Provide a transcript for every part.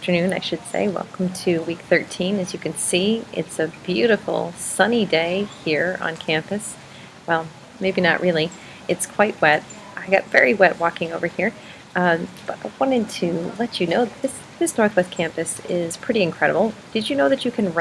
afternoon, I should say. Welcome to week 13. As you can see, it's a beautiful sunny day here on campus. Well, maybe not really. It's quite wet. I got very wet walking over here. But I wanted to let you know that this Northwest campus is pretty incredible. Did you know that you can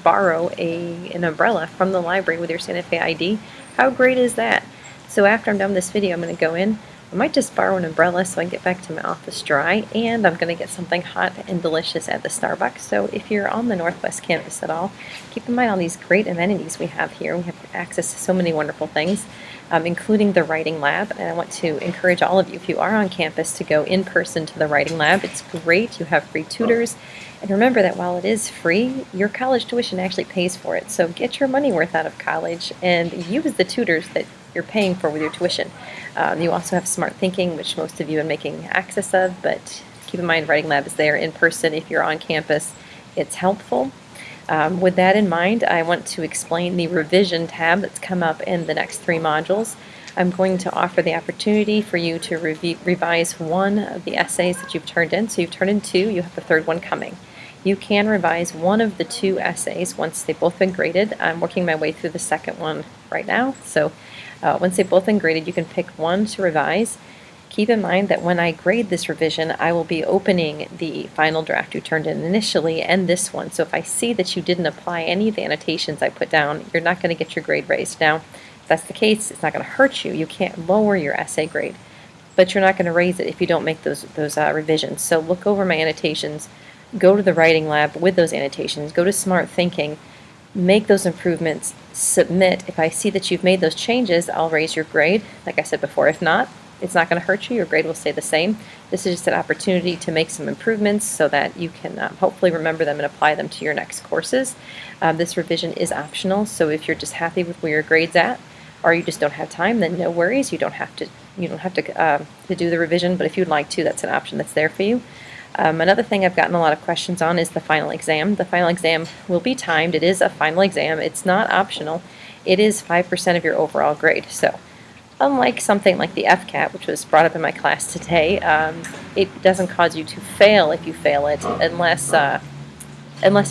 borrow an umbrella from the library with your Santa Fe ID? How great is that? So after I'm done with this video, I'm going to go in. I might just borrow an umbrella so I can get back to my office dry, and I'm going to get something hot and delicious at the Starbucks. So if you're on the Northwest campus at all, keep in mind all these great amenities we have here. We have access to so many wonderful things, including the writing lab. And I want to encourage all of you, if you are on campus, to go in person to the writing lab. It's great. You have free tutors. And remember that while it is free, your college tuition actually pays for it. So get your money worth out of college and use the tutors that you're paying for with your tuition. You also have Smart Thinking, which most of you are making access of, but keep in mind Writing Lab is there in person. If you're on campus, it's helpful. With that in mind, I want to explain the revision tab that's come up in the next 3 modules. I'm going to offer the opportunity for you to revise one of the essays that you've turned in. So you've turned in 2, you have the 3rd one coming. You can revise one of the 2 essays once they've both been graded. I'm working my way through the 2nd one right now. So once they've both been graded, you can pick one to revise. Keep in mind that when I grade this revision, I will be opening the final draft you turned in initially and this one. So if I see that you didn't apply any of the annotations I put down, you're not going to get your grade raised. Now, if that's the case, it's not going to hurt you. You can't lower your essay grade, but you're not going to raise it if you don't make those revisions. So look over my annotations, go to the writing lab with those annotations, go to Smart Thinking, make those improvements, submit. If I see that you've made those changes, I'll raise your grade, like I said before. If not, it's not going to hurt you. Your grade will stay the same. This is just an opportunity to make some improvements so that you can hopefully remember them and apply them to your next courses. This revision is optional, so if you're just happy with where your grade's at, or you just don't have time, then no worries. You don't have to do the revision, but if you'd like to, that's an option that's there for you. Another thing I've gotten a lot of questions on is the final exam. The final exam will be timed. It is a final exam. It's not optional. It is 5% of your overall grade. So unlike something like the FCAT, which was brought up in my class today, it doesn't cause you to fail if you fail it unless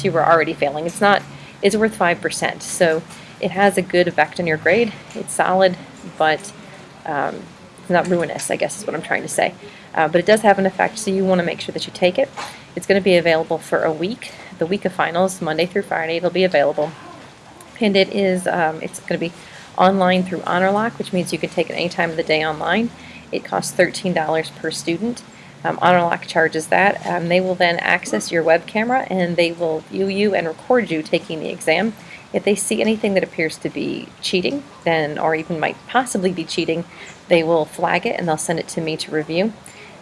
you were already failing. It's worth 5%. So it has a good effect on your grade. It's solid, but it's not ruinous, I guess is what I'm trying to say. But it does have an effect, so you want to make sure that you take it. It's going to be available for a week, the week of finals, Monday through Friday. It'll be available. And it's going to be online through HonorLock, which means you can take it any time of the day online. It costs $13 per student. HonorLock charges that. They will then access your web camera, and they will view you and record you taking the exam. If they see anything that appears to be cheating, or even might possibly be cheating, they will flag it and they'll send it to me to review.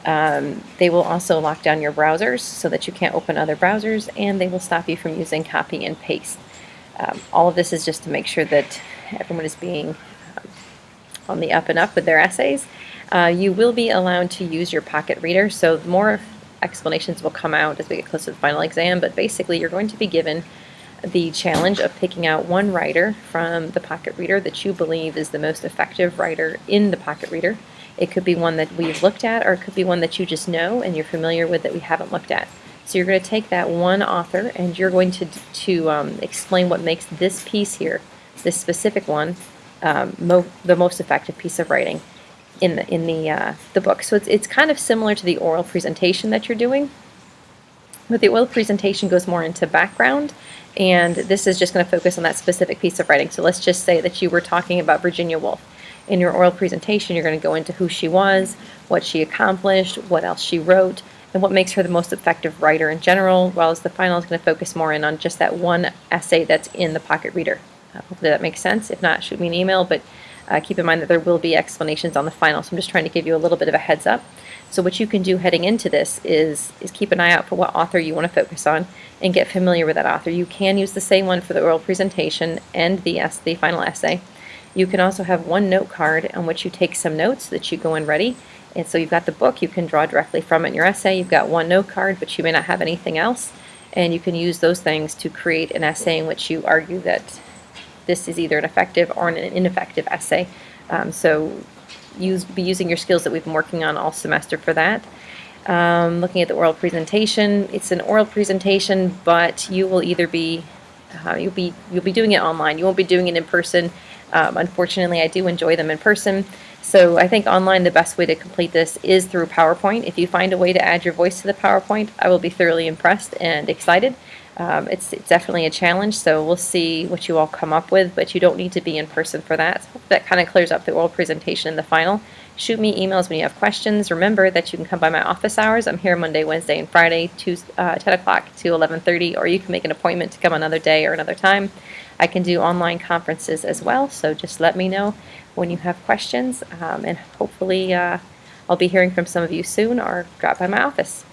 They will also lock down your browsers so that you can't open other browsers, and they will stop you from using copy and paste. All of this is just to make sure that everyone is being on the up and up with their essays. You will be allowed to use your pocket reader, so more explanations will come out as we get close to the final exam, but basically you're going to be given the challenge of picking out one writer from the pocket reader that you believe is the most effective writer in the pocket reader. It could be one that we've looked at, or it could be one that you just know and you're familiar with that we haven't looked at. So you're going to take that one author and you're going to explain what makes this piece here, this specific one, the most effective piece of writing in the book. So it's kind of similar to the oral presentation that you're doing, but the oral presentation goes more into background, and this is just going to focus on that specific piece of writing. So let's just say that you were talking about Virginia Woolf. In your oral presentation, you're going to go into who she was, what she accomplished, what else she wrote, and what makes her the most effective writer in general, whereas the final is going to focus more in on just that one essay that's in the pocket reader. Hopefully that makes sense. If not, shoot me an email, but keep in mind that there will be explanations on the final, so I'm just trying to give you a little bit of a heads up. So what you can do heading into this is keep an eye out for what author you want to focus on and get familiar with that author. You can use the same one for the oral presentation and the final essay. You can also have one note card on which you take some notes so that you go in ready. And so you've got the book, you can draw directly from it in your essay. You've got one note card, but you may not have anything else. And you can use those things to create an essay in which you argue that this is either an effective or an ineffective essay. So be using your skills that we've been working on all semester for that. Looking at the oral presentation, it's an oral presentation, but you will either be you'll be doing it online. You won't be doing it in person. Unfortunately, I do enjoy them in person. So I think online the best way to complete this is through PowerPoint. If you find a way to add your voice to the PowerPoint, I will be thoroughly impressed and excited. It's definitely a challenge, so we'll see what you all come up with, but you don't need to be in person for that. So that kind of clears up the oral presentation in the final. Shoot me emails when you have questions. Remember that you can come by my office hours. I'm here Monday, Wednesday, and Friday, 10 o'clock to 11:30, or you can make an appointment to come another day or another time. I can do online conferences as well, so just let me know when you have questions, and hopefully I'll be hearing from some of you soon, or drop by my office.